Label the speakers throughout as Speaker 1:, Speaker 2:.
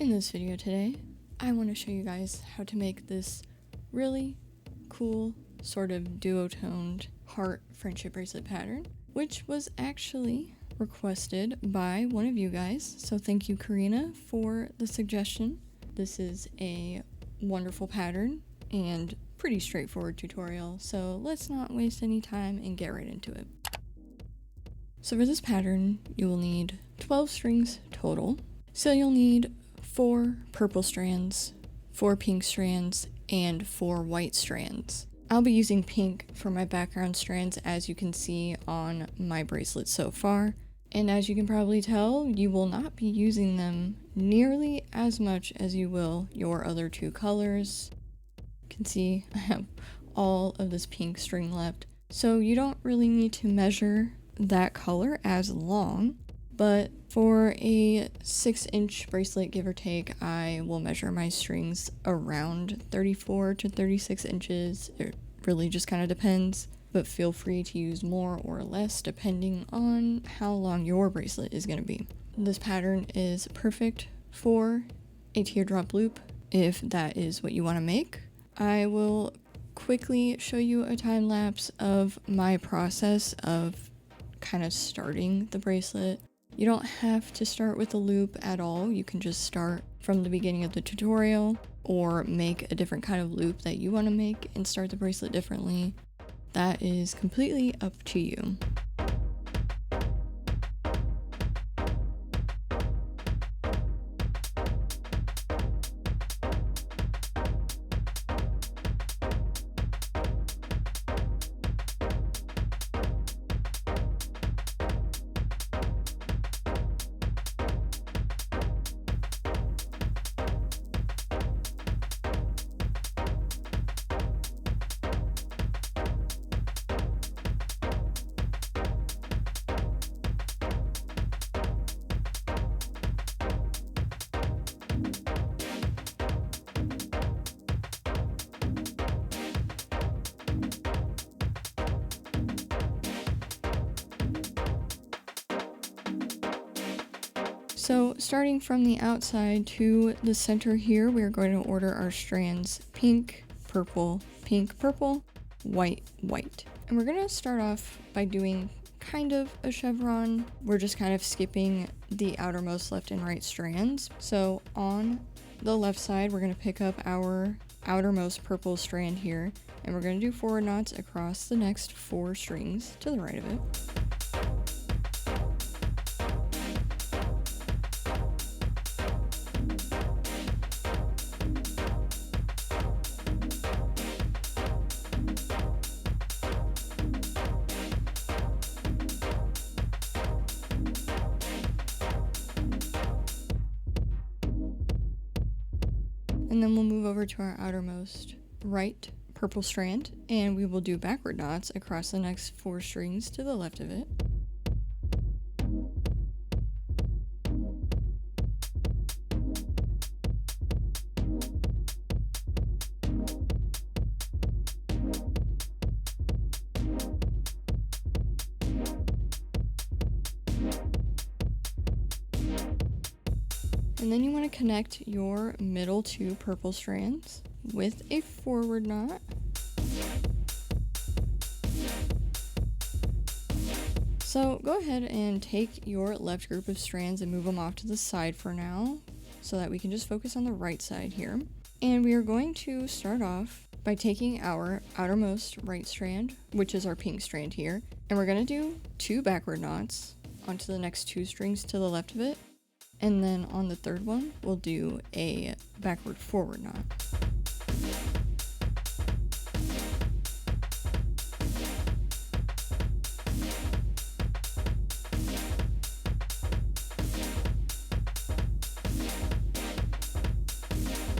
Speaker 1: In this video today, I want to show you guys how to make this really cool sort of duotoned heart friendship bracelet pattern, which was actually requested by one of you guys. So thank you, Karina, for the suggestion. This is a wonderful pattern and pretty straightforward tutorial, so let's not waste any time and get right into it. So for this pattern, you will need 12 strings total. So you'll need 4 purple strands, 4 pink strands, and 4 white strands. I'll be using pink for my background strands, as you can see on my bracelet so far. And as you can probably tell, you will not be using them nearly as much as you will your other 2 colors. You can see I have all of this pink string left. So you don't really need to measure that color as long, but for a 6-inch bracelet, give or take, I will measure my strings around 34 to 36 inches. It really just kind of depends, but feel free to use more or less depending on how long your bracelet is going to be. This pattern is perfect for a teardrop loop if that is what you want to make. I will quickly show you a time lapse of my process of kind of starting the bracelet. You don't have to start with the loop at all. You can just start from the beginning of the tutorial or make a different kind of loop that you want to make and start the bracelet differently. That is completely up to you. So starting from the outside to the center here, we are going to order our strands pink, purple, white, white. And we're going to start off by doing kind of a chevron. We're just kind of skipping the outermost left and right strands. So on the left side, we're going to pick up our outermost purple strand here, and we're going to do forward knots across the next 4 strings to the right of it. And then we'll move over to our outermost right purple strand, and we will do backward knots across the next 4 strings to the left of it. And then you want to connect your middle 2 purple strands with a forward knot. So go ahead and take your left group of strands and move them off to the side for now, so that we can just focus on the right side here. And we are going to start off by taking our outermost right strand, which is our pink strand here, and we're going to do 2 backward knots onto the next 2 strings to the left of it. And then on the 3rd one, we'll do a backward forward knot.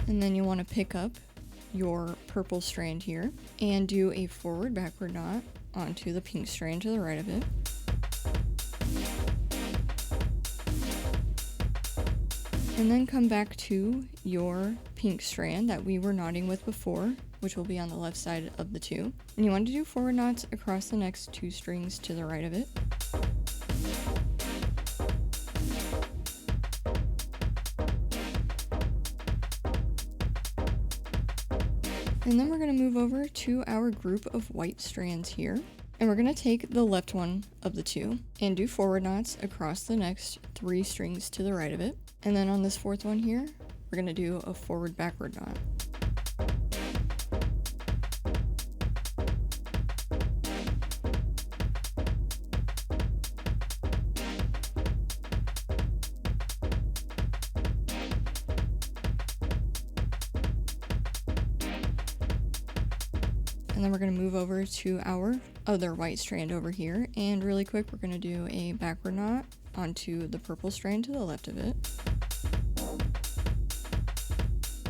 Speaker 1: And then you want to pick up your purple strand here and do a forward backward knot onto the pink strand to the right of it. And then come back to your pink strand that we were knotting with before, which will be on the left side of the 2. And you want to do forward knots across the next 2 strings to the right of it. And then we're going to move over to our group of white strands here. And we're going to take the left one of the two and do forward knots across the next 3 strings to the right of it. And then on this fourth one here, we're going to do a forward backward knot. And then we're going to move over to our other white strand over here, and really quick we're going to do a backward knot onto the purple strand to the left of it.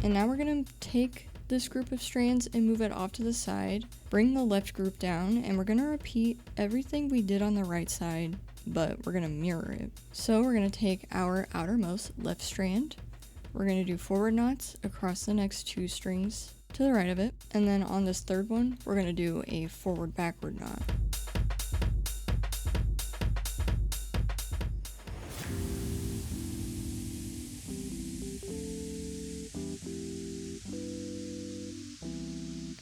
Speaker 1: And now we're going to take this group of strands and move it off to the side, bring the left group down, and we're going to repeat everything we did on the right side, but we're going to mirror it. So we're going to take our outermost left strand, we're going to do forward knots across the next 2 strings to the right of it, and then on this third one we're going to do a forward backward knot.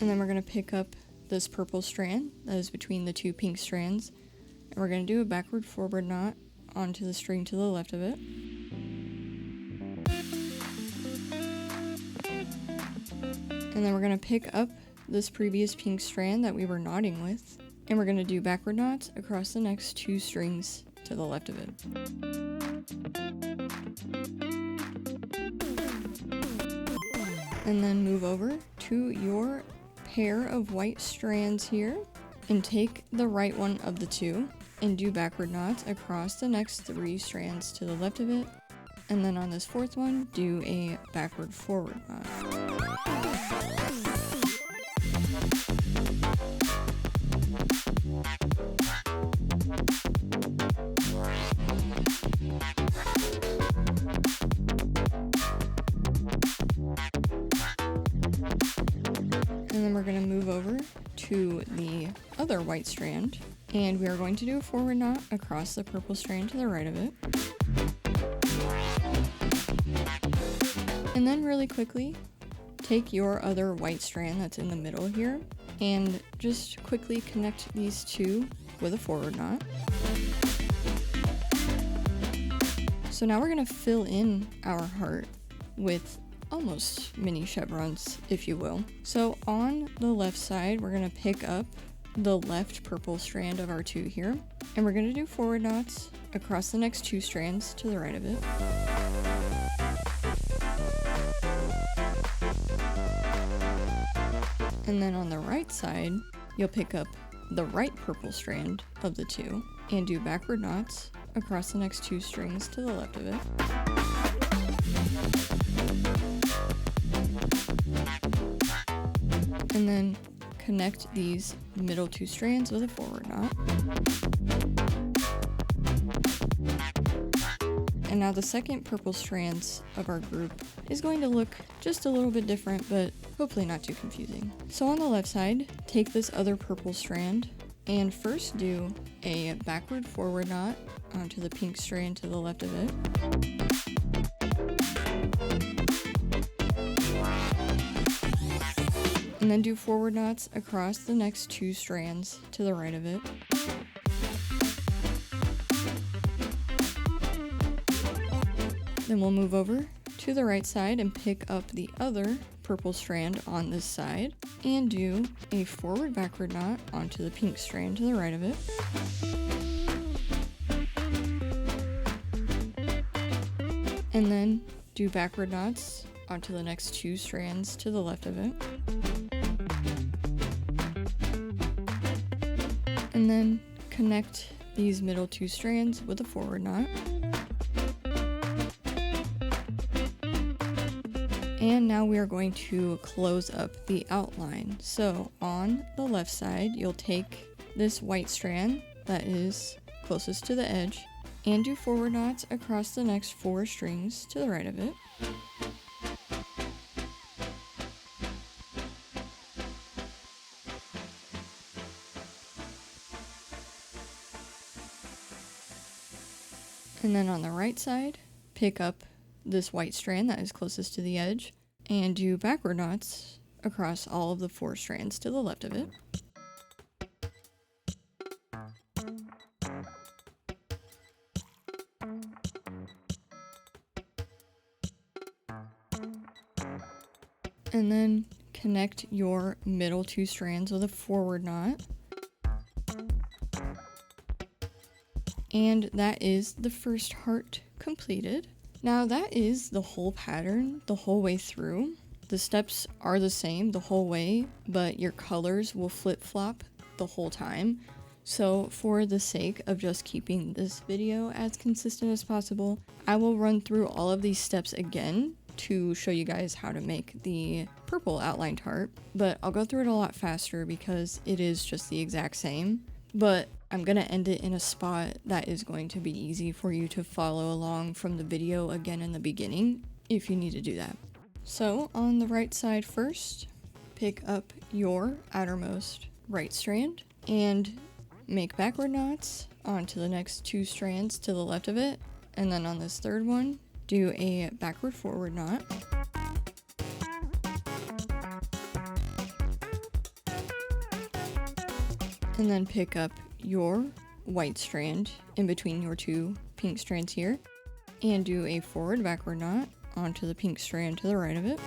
Speaker 1: And then we're going to pick up this purple strand that is between the 2 pink strands, and we're going to do a backward forward knot onto the string to the left of it. And then we're going to pick up this previous pink strand that we were knotting with, and we're going to do backward knots across the next 2 strings to the left of it. And then move over to your pair of white strands here and take the right one of the 2 and do backward knots across the next 3 strands to the left of it. And then on this fourth one, do a backward forward knot. And then we're going to move over to the other white strand, and we are going to do a forward knot across the purple strand to the right of it. And then really quickly, take your other white strand that's in the middle here, and just quickly connect these 2 with a forward knot. So now we're going to fill in our heart with almost mini chevrons, if you will. So on the left side, we're going to pick up the left purple strand of our 2 here, and we're going to do forward knots across the next 2 strands to the right of it. And then on the right side, you'll pick up the right purple strand of the 2 and do backward knots across the next 2 strings to the left of it. And then connect these middle 2 strands with a forward knot. And now the second purple strands of our group is going to look just a little bit different, but hopefully not too confusing. So on the left side, take this other purple strand and first do a backward forward knot onto the pink strand to the left of it. And then do forward knots across the next 2 strands to the right of it. Then we'll move over to the right side and pick up the other purple strand on this side and do a forward backward knot onto the pink strand to the right of it. And then do backward knots onto the next 2 strands to the left of it. And then connect these middle 2 strands with a forward knot. And now we are going to close up the outline. So on the left side, you'll take this white strand that is closest to the edge and do forward knots across the next 4 strings to the right of it. And then on the right side, pick up this white strand that is closest to the edge and do backward knots across all of the 4 strands to the left of it. And then connect your middle 2 strands with a forward knot. And that is the first heart completed. Now that is the whole pattern the whole way through. The steps are the same the whole way, but your colors will flip-flop the whole time. So for the sake of just keeping this video as consistent as possible, I will run through all of these steps again to show you guys how to make the purple outlined heart, but I'll go through it a lot faster because it is just the exact same. But I'm gonna end it in a spot that is going to be easy for you to follow along from the video again in the beginning if you need to do that. So on the right side first, pick up your outermost right strand and make backward knots onto the next 2 strands to the left of it, and then on this third one, do a backward forward knot. And then pick up your white strand in between your 2 pink strands here and do a forward backward knot onto the pink strand to the right of it.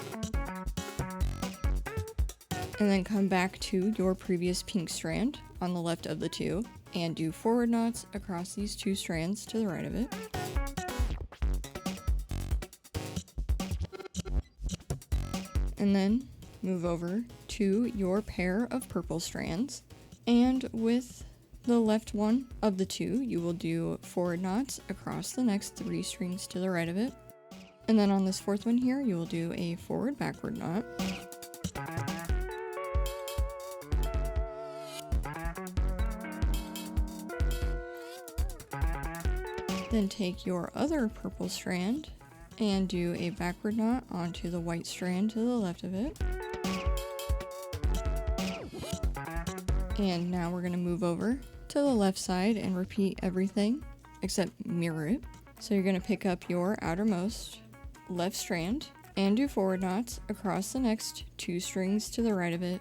Speaker 1: And then come back to your previous pink strand on the left of the 2 and do forward knots across these 2 strands to the right of it. And then move over to your pair of purple strands, and with the left one of the 2, you will do forward knots across the next 3 strings to the right of it. And then on this 4th one here, you will do a forward backward knot. Then take your other purple strand and do a backward knot onto the white strand to the left of it. And now we're going to move over to the left side and repeat everything except mirror it. So you're going to pick up your outermost left strand and do forward knots across the next 2 strings to the right of it.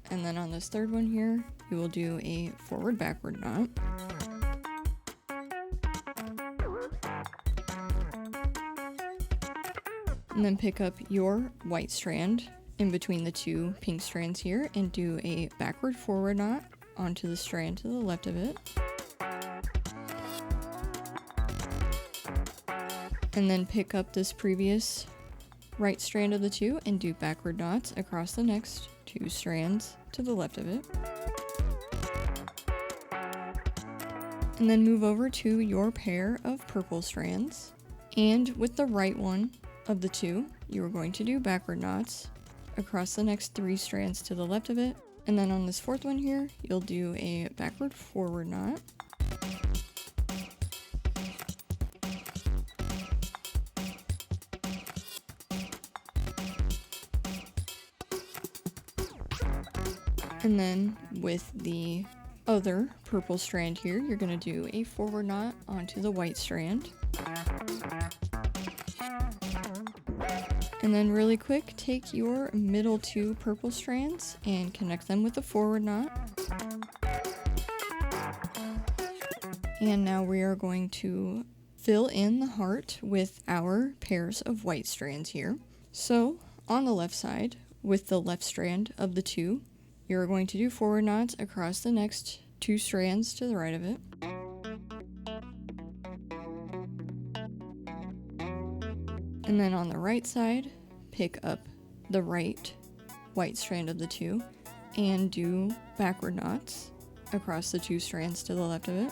Speaker 1: And then on this 3rd one here, you will do a forward backward knot. And then pick up your white strand in between the 2 pink strands here and do a backward forward knot onto the strand to the left of it. And then pick up this previous right strand of the 2 and do backward knots across the next 2 strands to the left of it. And then move over to your pair of purple strands, and with the right one of the 2, you are going to do backward knots across the next 3 strands to the left of it. And then on this 4th one here, you'll do a backward forward knot. And then with the other purple strand here, you're going to do a forward knot onto the white strand. And then really quick, take your middle 2 purple strands and connect them with a forward knot. And now we are going to fill in the heart with our pairs of white strands here. So on the left side, with the left strand of the 2, you're going to do forward knots across the next 2 strands to the right of it. And then on the right side, pick up the right white strand of the 2 and do backward knots across the 2 strands to the left of it.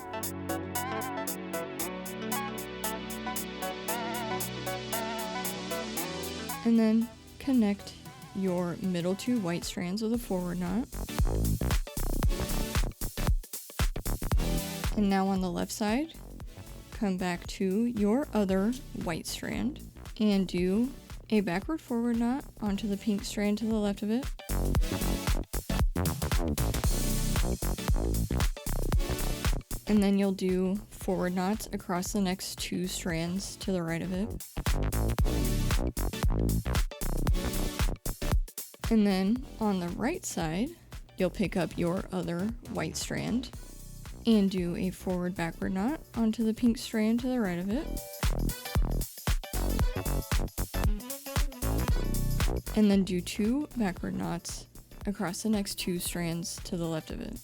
Speaker 1: And then connect your middle 2 white strands with a forward knot. And now on the left side, come back to your other white strand and do a backward forward knot onto the pink strand to the left of it. And then you'll do forward knots across the next 2 strands to the right of it. And then on the right side, you'll pick up your other white strand and do a forward backward knot onto the pink strand to the right of it. And then do 2 backward knots across the next 2 strands to the left of it.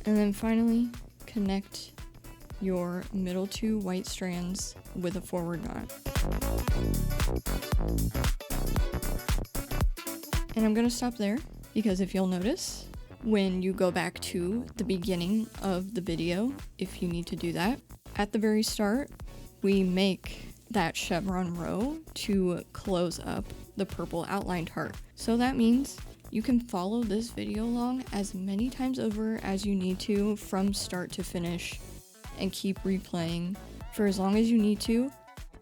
Speaker 1: And then finally connect your middle 2 white strands with a forward knot. And I'm gonna stop there because if you'll notice, when you go back to the beginning of the video, if you need to do that, at the very start, we make that chevron row to close up the purple outlined heart. So that means you can follow this video along as many times over as you need to from start to finish and keep replaying for as long as you need to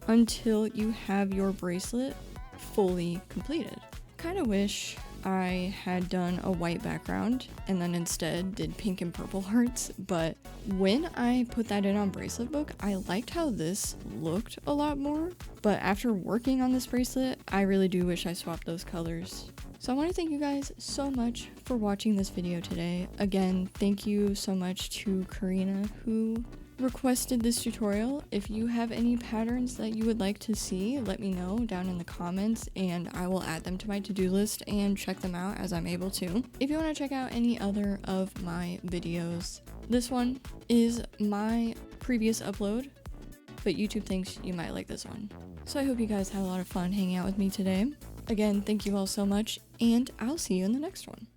Speaker 1: until you have your bracelet fully completed. Kind of wish I had done a white background and then instead did pink and purple hearts, but when I put that in on Braceletbook, I liked how this looked a lot more, but after working on this bracelet, I really do wish I swapped those colors. So I want to thank you guys so much for watching this video today. Again, thank you so much to Karina who requested this tutorial. If you have any patterns that you would like to see, let me know down in the comments and I will add them to my to-do list and check them out as I'm able to. If you want to check out any other of my videos, this one is my previous upload, but YouTube thinks you might like this one. So I hope you guys had a lot of fun hanging out with me today. Again, thank you all so much, and I'll see you in the next one.